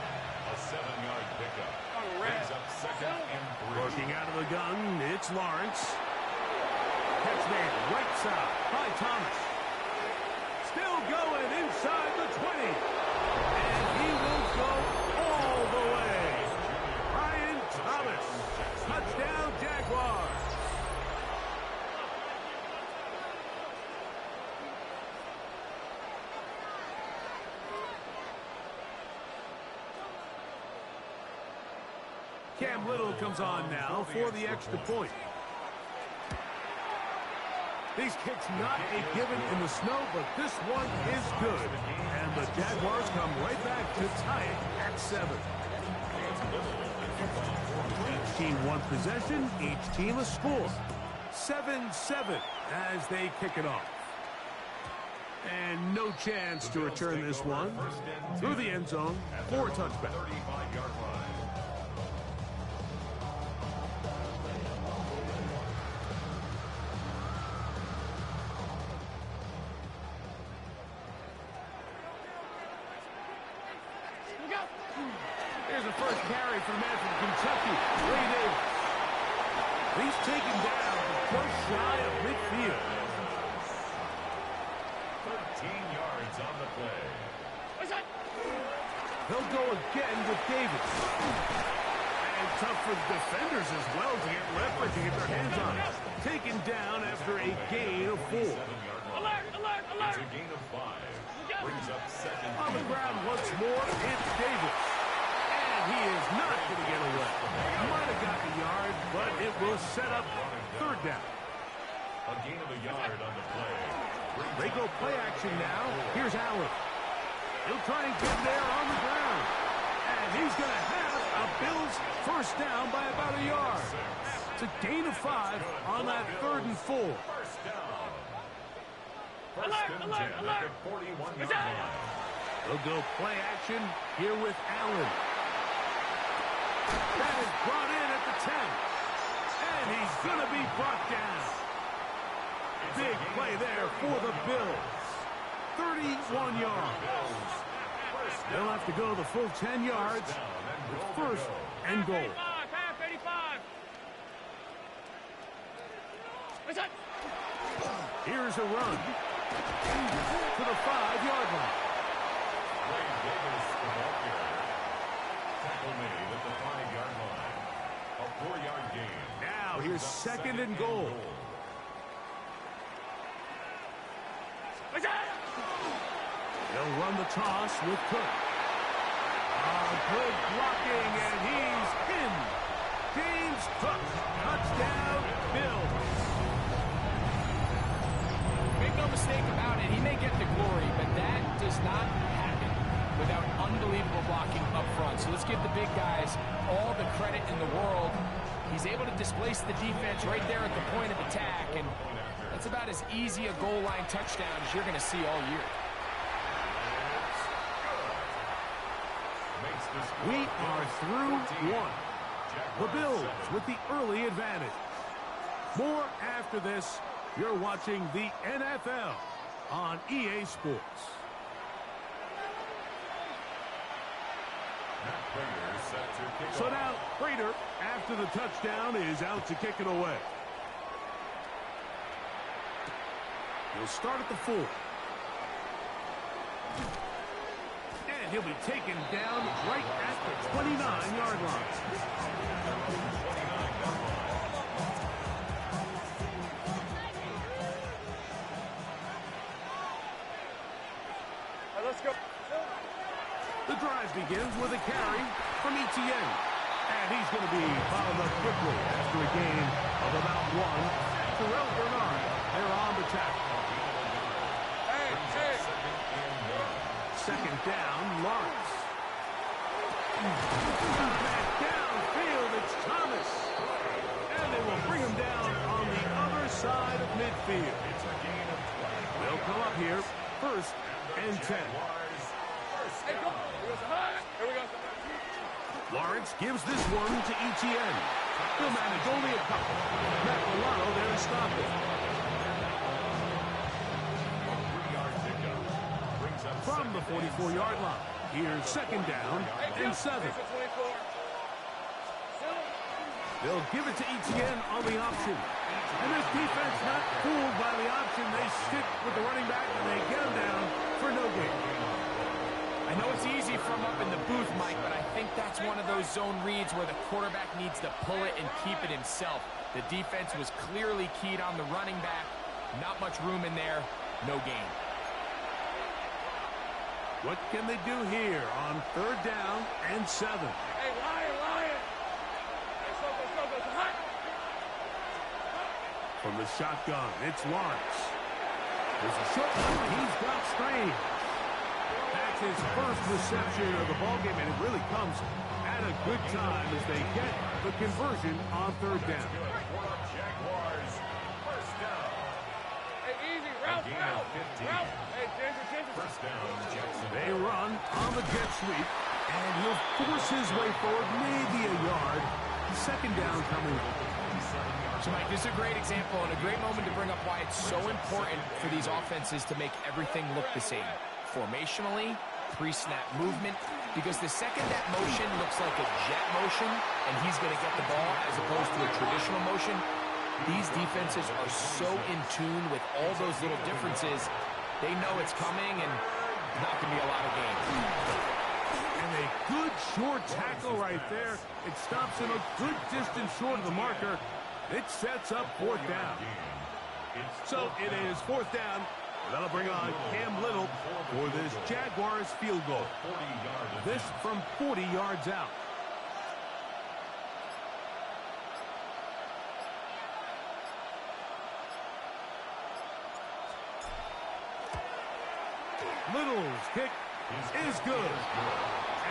A 7-yard pickup. Brings up 2nd and 3. Working out of the gun, it's Lawrence. Catch man, right side by Thomas. Still going inside the 20. And he will go all the way. Brian Thomas. Touchdown, Jaguars. Cam Little comes on now for the extra point. These kicks not a given in the snow, but this one is good. And the Jaguars come right back to tie it at 7. Each team one possession, each team a score. 7-7 as they kick it off. And no chance to return this one through the end zone for a touchback. 35-yard line. Here's a first carry for the man from Kentucky, Ray Davis. He's taken down just shy of midfield. 13 yards on the play. They'll go again with Davis. And tough for the defenders as well to get leverage to get their hands on it. Taken down after a gain of 4. Alert, alert, alert. It's a gain of 5. Brings up second. On the ground once more, it's Davis. And he is not going to get away. Might have got the yard, but it will set up third down. A gain of a yard on the play. They go play action now. Here's Allen. He'll try and get there on the ground. And he's going to have a Bills first down by about a yard. It's a gain of 5 on that 3rd and 4. First down. First and 10 at the 41-yard line. They'll go play action here with Allen. That is brought in at the 10. And he's going to be brought down. Big play there for the Bills. 31 yards. They'll have to go the full 10 yards with first and goal. Half 85. Here's a run to the 5-yard line. Ray Davis, the ball carrier. Tackle made at the 5-yard line. A 4-yard gain. Now here's second and goal. They'll run the toss with Cook. Good blocking, and he's in. James Cook, touchdown, Bills. Make no mistake about it, he may get the glory, but that does not happen without unbelievable blocking up front. So let's give the big guys all the credit in the world. He's able to displace the defense right there at the point of attack, and that's about as easy a goal line touchdown as you're going to see all year. We are through one. The Bills with the early advantage. More after this. You're watching the NFL on EA Sports. So now, Prater, after the touchdown, is out to kick it away. He'll start at the 4. And he'll be taken down right at the 29-yard line. Let's go. The drive begins with a carry from Etienne. And he's going to be followed up quickly after a gain of about 1. Terrell Bernard, they're on the tackle. Second down, Lawrence. Back downfield, it's Thomas. And they will bring him down on the other side of midfield. They'll come up here, first and 10. Lawrence gives this one to Etienne. He'll manage only a couple. Matt Milano there to stop it. From the 44-yard line. Here's second down and 7. They'll give it to Etienne on the option. And this defense not fooled by the option. They stick with the running back and they get him down for no gain. I know it's easy from up in the booth, Mike, but I think that's one of those zone reads where the quarterback needs to pull it and keep it himself. The defense was clearly keyed on the running back. Not much room in there. No gain. What can they do here on third down and 7? Hey, Lion! Hey, go, hot! From the shotgun, it's Lawrence. There's a short one. He's got Strange. That's his first reception of the ballgame, and it really comes at a good time as they get the conversion on third down. Jaguars, first down. Hey, easy, route. Hey, Ginger. First down, Jackson. They run on the jet sweep, and he'll force his way forward, maybe a yard. Second down coming. So, Mike, this is a great example and a great moment to bring up why it's so important for these offenses to make everything look the same. Formationally, pre-snap movement, because the second that motion looks like a jet motion and he's going to get the ball as opposed to a traditional motion, these defenses are so in tune with all those little differences. They know it's coming and not going to be a lot of gain. And a good short tackle right there. It stops him a good distance short of the marker. It sets up 4th down. So it is 4th down. That'll bring on Cam Little for this Jaguars field goal. This from 40 yards out. Little's kick is good.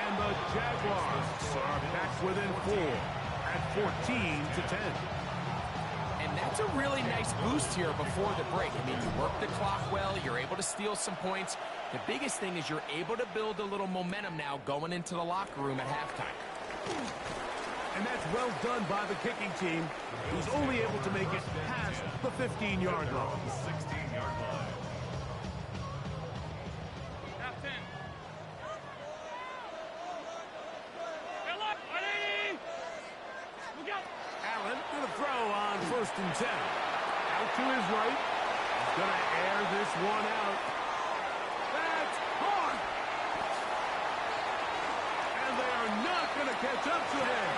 And the Jaguars are back within 4 at 14-10. And that's a really nice boost here before the break. I mean, you work the clock well, you're able to steal some points. The biggest thing is you're able to build a little momentum now going into the locker room at halftime. And that's well done by the kicking team, who's only able to make it past the 15-yard line. 16-yard line. Allen to the throw on 1st and 10. Out to his right. He's going to air this one out. That's hard. And they are not going to catch up to him.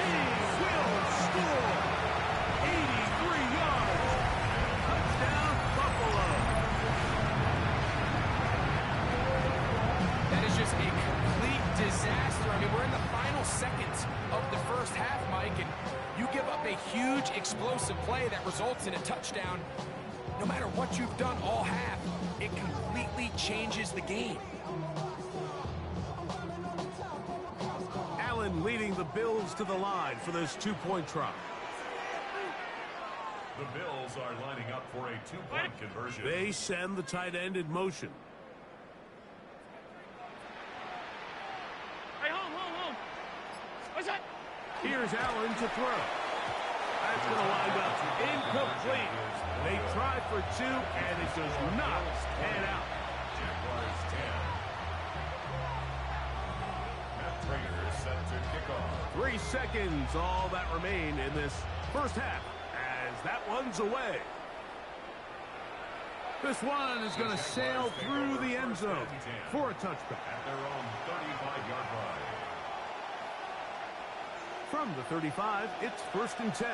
He will score. 83 yards. Touchdown, Buffalo. That is just a complete disaster. I mean, we're in the final seconds of the first half, Mike, and you give up a huge explosive play that results in a touchdown. No matter what you've done all half, it completely changes the game. Allen leading the Bills to the line for this 2-point try. The Bills are lining up for a 2-point conversion. They send the tight end in motion. Here's Allen to throw. That's going to wind up incomplete. They try for 2, and it does not pan out. Jaguars 10. Matt Prater is set to kick off. 3 seconds, all that remain in this first half, as that one's away. This one is going to sail through the end zone for a touchback. At their own 35-yard line. From the 35, it's 1st and 10.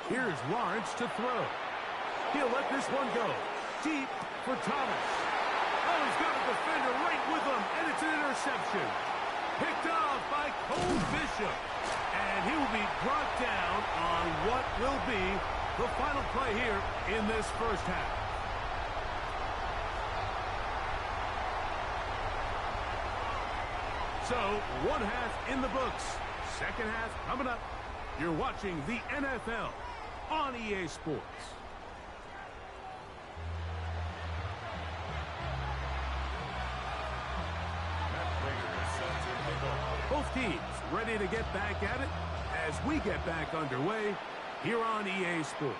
Here's Lawrence to throw. He'll let this one go. Deep for Thomas. Oh, he's got a defender right with him, and it's an interception. Picked off by Cole Bishop. And he will be brought down on what will be the final play here in this first half. So, 1 half in the books. Second half coming up. You're watching the NFL on EA Sports. Both teams ready to get back at it as we get back underway here on EA Sports.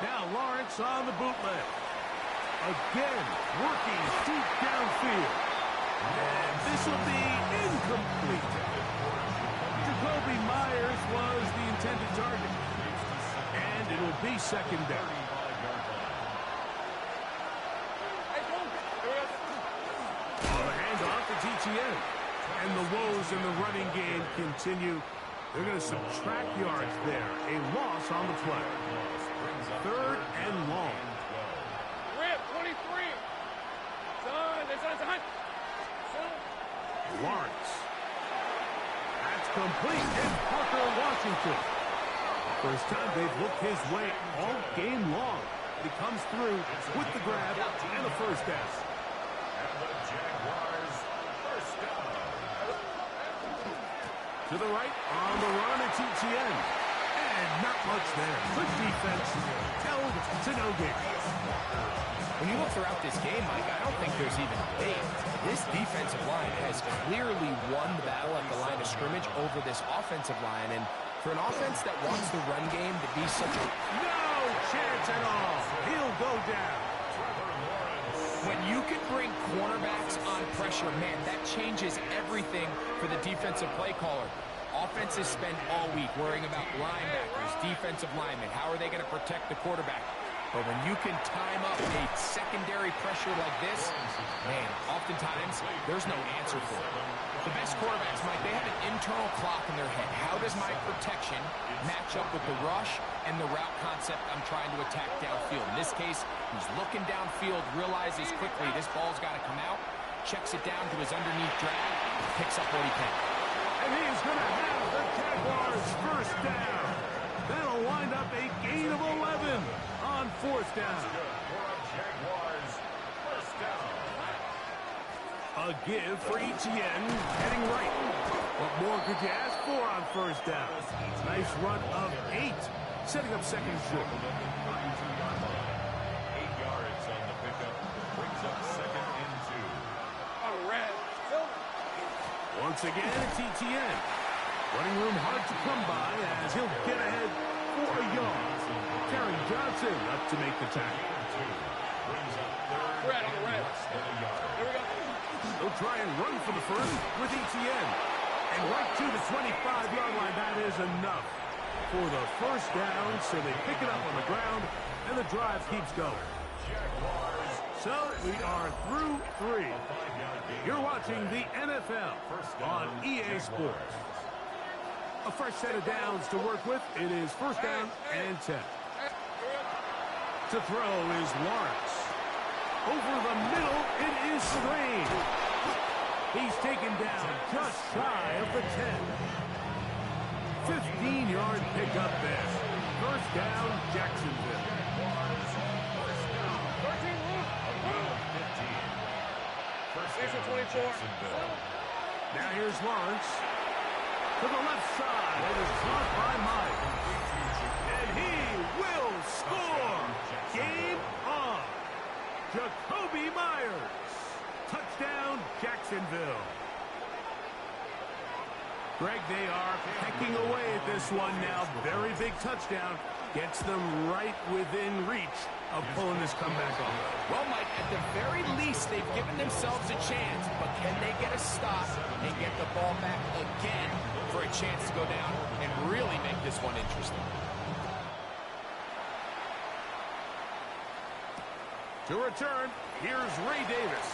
Now Lawrence on the bootleg. Again, working deep downfield. And this will be incomplete. Jacoby Myers was the intended target. And it will be 2nd down. On the handoff to TTN. And the woes in the running game continue. They're going to subtract yards there. A loss on the play. 3rd and long. Rip, 23. Lawrence. That's complete. And Parker Washington. First time they've looked his way all game long. He comes through with the grab and the first down. And the Jaguars first down. To the right on the run at TTN. And not much there. Good defense. Held to no gain. When you look throughout this game, Mike, I don't think there's even a debate. This defensive line has clearly won the battle at the line of scrimmage over this offensive line. And for an offense that wants the run game to be such a... No chance at all. He'll go down. When you can bring cornerbacks on pressure, man, that changes everything for the defensive play caller. Offenses spend all week worrying about linebackers, defensive linemen. How are they going to protect the quarterback? But when you can time up a secondary pressure like this, man, oftentimes there's no answer for it. The best quarterbacks, Mike, they have an internal clock in their head. How does my protection match up with the rush and the route concept I'm trying to attack downfield? In this case, he's looking downfield, realizes quickly this ball's got to come out, checks it down to his underneath drag, picks up what he can. And he's going to have the Jaguars first down. That'll wind up a gain of 11 on fourth down. Jaguars first down. A give for Etienne, heading right. What more could you ask for on first down? Nice run of 8, setting up second and short. 32-yard line. 8 yards on the pickup. Brings up second and 2. All right. Once again, it's Etienne. Running room hard to come by as he'll get ahead for a yard. Terry Johnson up to make the tackle. Brings up third. Red, on the red. And a yard. Here we go. They'll try and run for the first with Etienne. And right to the 25-yard line, that is enough for the first down. So they pick it up on the ground, and the drive keeps going. So we are through 3. You're watching the NFL on EA Sports. A fresh set of downs to work with. It is first down and 10. To throw is Lawrence. Over the middle, it is Green. He's taken down just shy of the 10. 15-yard pickup there. First down, Jacksonville. First and 24. Now here's Lawrence. To the left side. It is caught by Mike. And he will score. Game on. Jacoby Myers. Touchdown, Jacksonville. Greg, they are pecking away at this one now. Very big touchdown. Gets them right within reach of pulling this comeback off. Well, Mike, at the very least, they've given themselves a chance, but can they get a stop and get the ball back again for a chance to go down and really make this one interesting? To return, here's Ray Davis.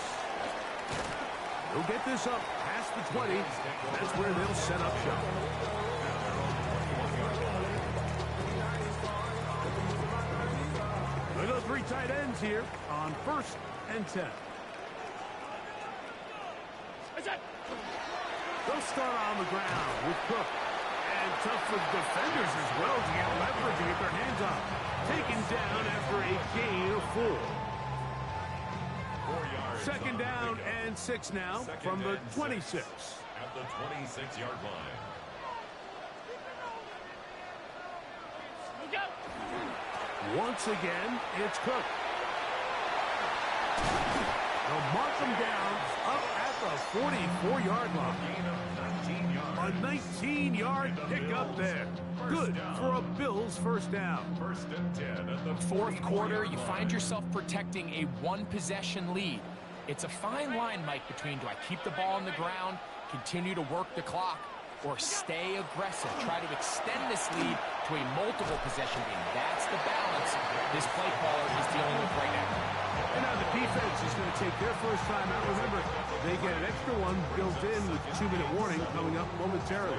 He'll get this up past the 20. That's where they'll set up shop. They go 3 tight ends here on first and 10. They'll start on the ground with Cook. And tough for defenders as well to get leverage and get their hands on. Taken down after a gain of 4. 4 yards. Second down and 6 now from the 26. At the 26-yard line. Once again, it's Cook. They'll mark him down up at the 44-yard line. A 19-yard pickup there. Good for a Bills first down. First and 10 at the Fourth quarter, you find yourself protecting a one-possession lead. It's a fine line, Mike, between do I keep the ball on the ground, continue to work the clock, or stay aggressive, try to extend this lead to a multiple possession game. That's the balance this play caller is dealing with right now. And now the defense is going to take their first time out. Remember, they get an extra one built in with 2-minute warning coming up momentarily.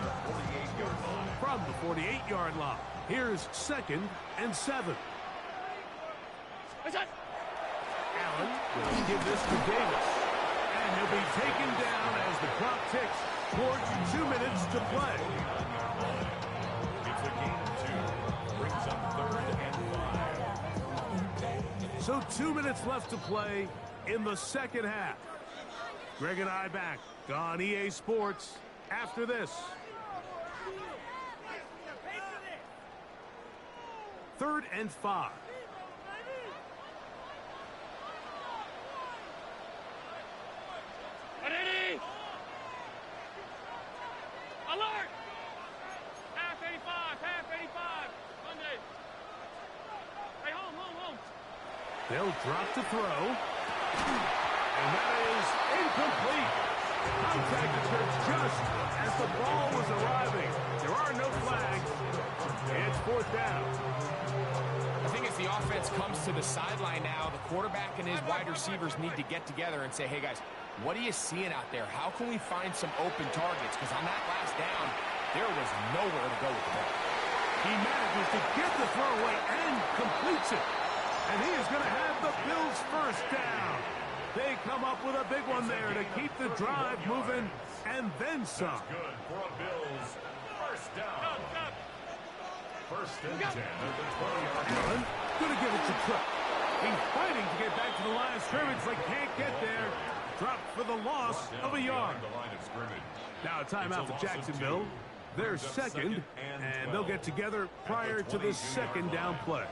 From the 48-yard line, here's second and 7. Allen will give this to Davis. And he'll be taken down as the clock ticks towards 2 minutes to play. It's a gain of 2. Brings up third and 5. So 2 minutes left to play in the second half. Greg and I back on EA Sports after this. 3rd and 5. Ready? Alert! Half 85, half 85. Monday. Hey, home. They'll drop to throw. And that is incomplete. Contact occurred just as the ball was arriving. There are no flags. It's 4th down. I think as the offense comes to the sideline now, the quarterback and his wide receivers need to get together and say, hey, guys, what are you seeing out there? How can we find some open targets? Because on that last down, there was nowhere to go with the ball. He manages to get the throwaway and completes it. And he is going to have the Bills' first down. They come up with a big one there to keep the drive moving and then some. That's good for a Bills first down. First and 10 at the 20-yard line. Allen going to give it to Cook. He's fighting to get back to the line of scrimmage, but can't get there. Dropped for the loss of a yard. The line of scrimmage. Now a timeout for Jacksonville. They're second, and they'll get together prior to the second down play.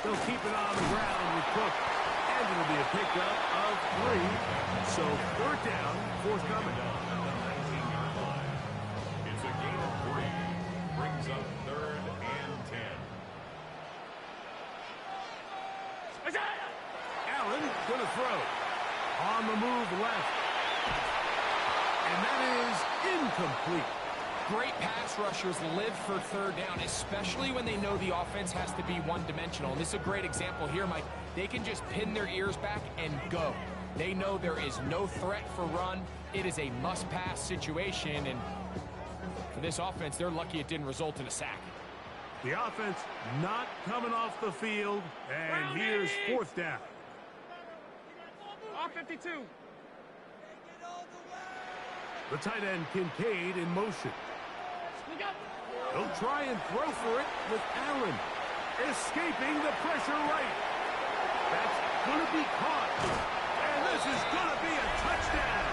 They'll keep it on the ground with Cook, and it'll be a pickup of 3. So 4th down, forthcoming. It's a gain of 3. Brings up 3rd and 10. Allen going to throw. On the move left. And that is incomplete. Great pass rushers live for 3rd down, especially when they know the offense has to be one-dimensional. And this is a great example here, Mike. They can just pin their ears back and go. They know there is no threat for run. It is a must-pass situation, and for this offense, they're lucky it didn't result in a sack. The offense not coming off the field, and here's 4th down. R52. The tight end Kincaid in motion. He'll try and throw for it with Allen. Escaping the pressure right. That's going to be caught. And this is going to be a touchdown.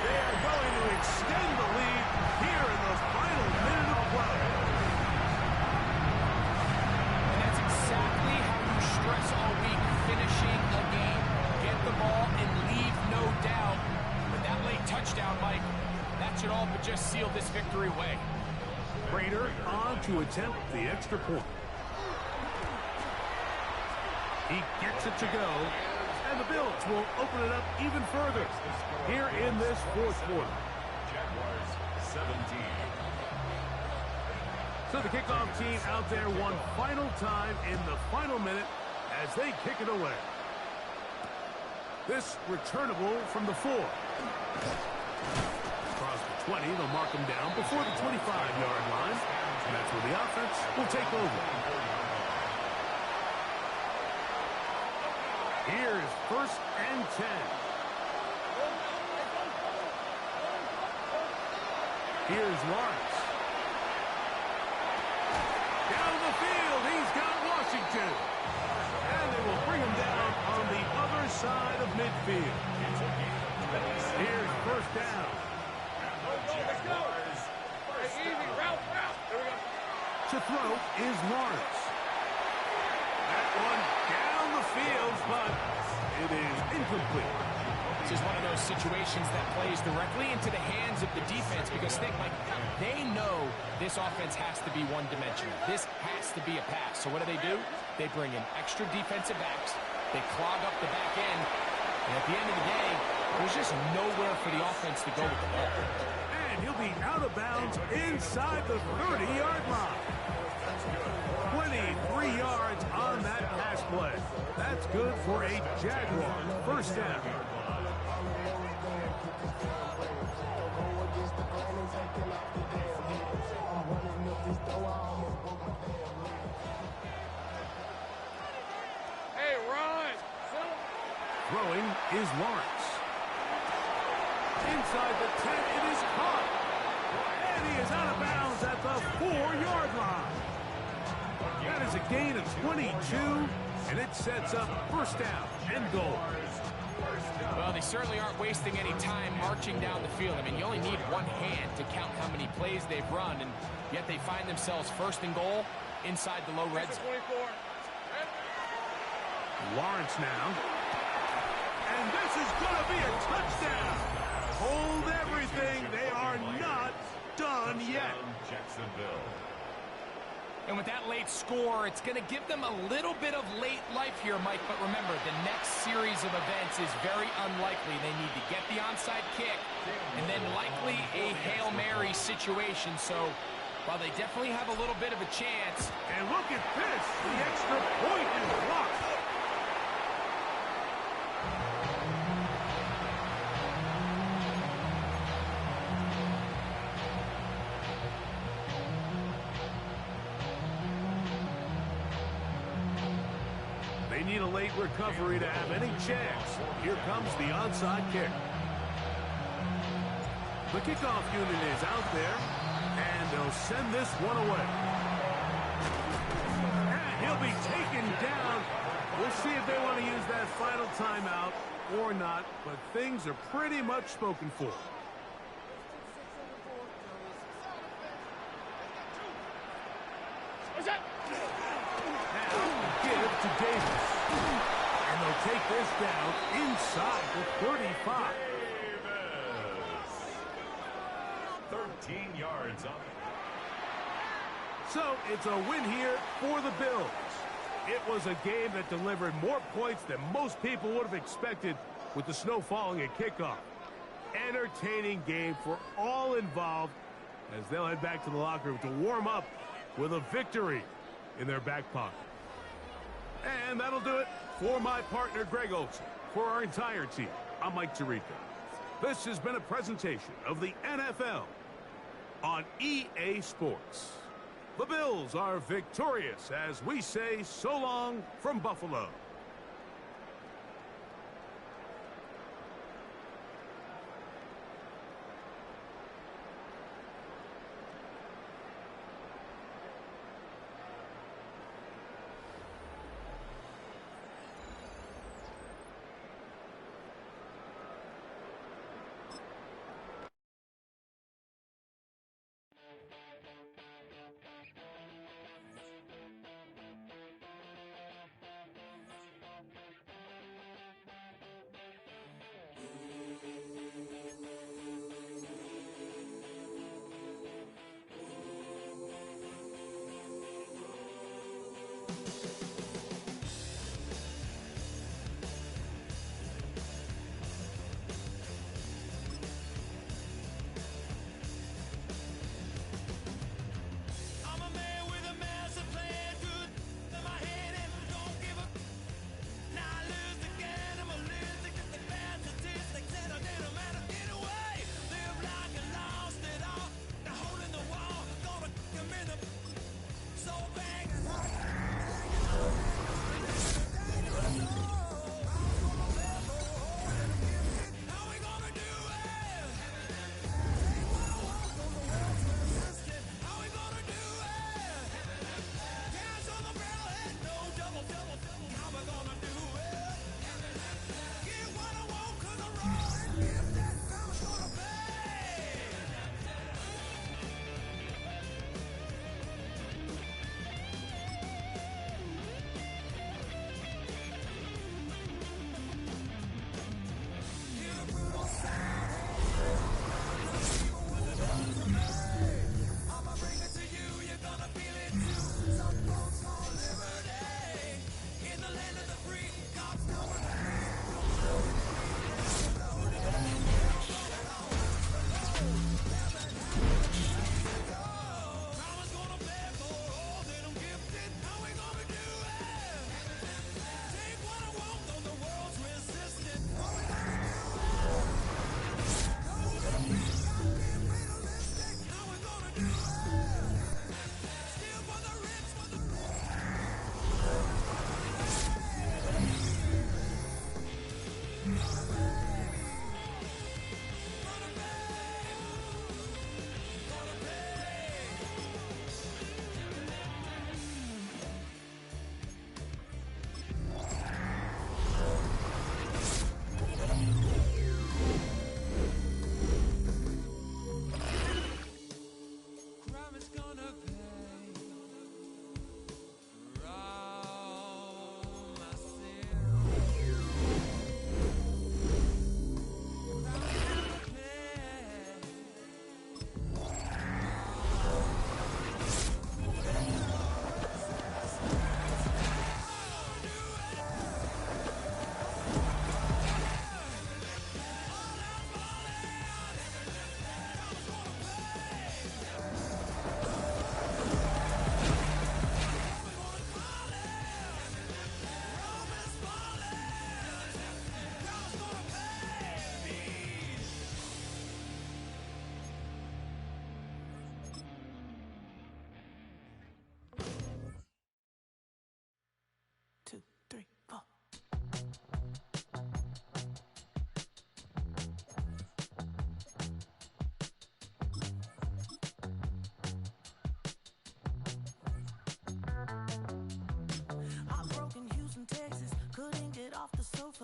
They are going to extend the lead here in the final minute of play. And that's exactly how you stress all week, finishing a game. Get the ball and leave no doubt. But that late touchdown, Mike, that should all but just seal this victory away. Prater on to attempt the extra point. He gets it to go, and the Bills will open it up even further here in this 4th quarter. Jaguars 17. So the kickoff team out there one final time in the final minute as they kick it away. This returnable from the 4. Across the 20, they'll mark them down before the 25-yard line. And that's where the offense will take over. Here's 1st and 10. Here's Lawrence. Down the field, he's got Washington. And they will bring him down on the other side of midfield. Here's 1st down. To throw is Lawrence. That one down the field, but it is incomplete. This is one of those situations that plays directly into the hands of the defense because think, Mike, they know this offense has to be one-dimensional. This has to be a pass. So what do? They bring in extra defensive backs. They clog up the back end. And at the end of the day, there's just nowhere for the offense to go with the ball. And he'll be out of bounds inside the 30-yard line. 23 yards on that pass play. That's good for a Jaguar 1st down. Hey, Ron. Throwing is Lawrence. Inside the 10, it is caught. And he is out of bounds at the 4-yard line. That is a gain of 22, and it sets up 1st down and goal. Well, they certainly aren't wasting any time marching down the field. I mean, you only need one hand to count how many plays they've run, and yet they find themselves first and goal inside the low red zone. Lawrence now. And this is going to be a touchdown. Hold everything. They are not done yet. Jacksonville. And with that late score, it's going to give them a little bit of late life here, Mike. But remember, the next series of events is very unlikely. They need to get the onside kick and then likely a Hail Mary situation. So while they definitely have a little bit of a chance. And look at this. The extra point is blocked. They need a late recovery to have any chance. Here comes the onside kick. The kickoff unit is out there, and they'll send this one away. And he'll be taken down. We'll see if they want to use that final timeout or not, but things are pretty much spoken for. Give to Davis. And they'll take this down inside the 35. Davis. 13 yards up. So it's a win here for the Bills. It was a game that delivered more points than most people would have expected with the snow falling at kickoff. Entertaining game for all involved as they'll head back to the locker room to warm up with a victory in their back pocket. And that'll do it for my partner, Greg Olson. For our entire team, I'm Mike Tirico. This has been a presentation of the NFL on EA Sports. The Bills are victorious as we say so long from Buffalo.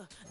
offer.